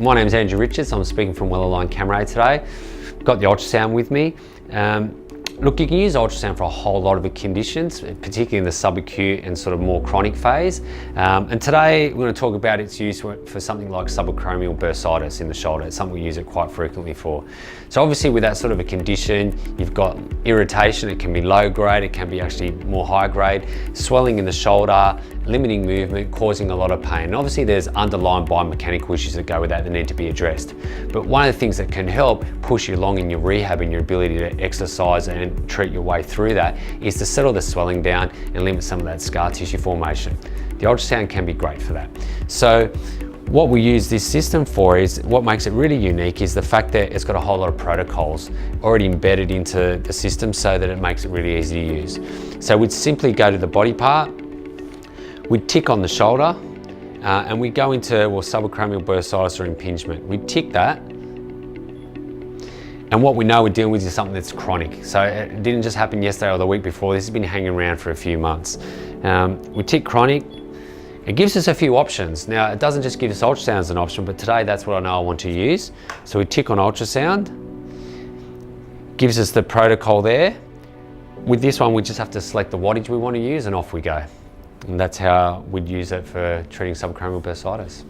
My name is Andrew Richards. I'm speaking from well-aligned Cammeray today. Got the ultrasound with me. Look, you can use ultrasound for a whole lot of conditions, particularly in the subacute and sort of more chronic phase. And today we're going to talk about its use for something like subacromial bursitis in the shoulder. It's something we use it quite frequently for. So obviously with that sort of a condition, you've got irritation. It can be low grade, it can be actually more high grade, swelling in the shoulder, limiting movement, causing a lot of pain. And obviously there's underlying biomechanical issues that go with that need to be addressed. But one of the things that can help push you along in your rehab and your ability to exercise and treat your way through that is to settle the swelling down and limit some of that scar tissue formation. The ultrasound can be great for that. So what we use this system for is, what makes it really unique is the fact that it's got a whole lot of protocols already embedded into the system so that it makes it really easy to use. So we'd simply go to the body part, we'd tick on the shoulder, and we go into subacromial bursitis or impingement. We'd tick that, and what we know we're dealing with is something that's chronic. So it didn't just happen yesterday or the week before. This has been hanging around for a few months. We tick chronic. It gives us a few options. Now, it doesn't just give us ultrasound as an option, but today that's what I know I want to use. So we tick on ultrasound. Gives us the protocol there. With this one, we just have to select the wattage we want to use and off we go. And that's how we'd use it for treating subacromial bursitis.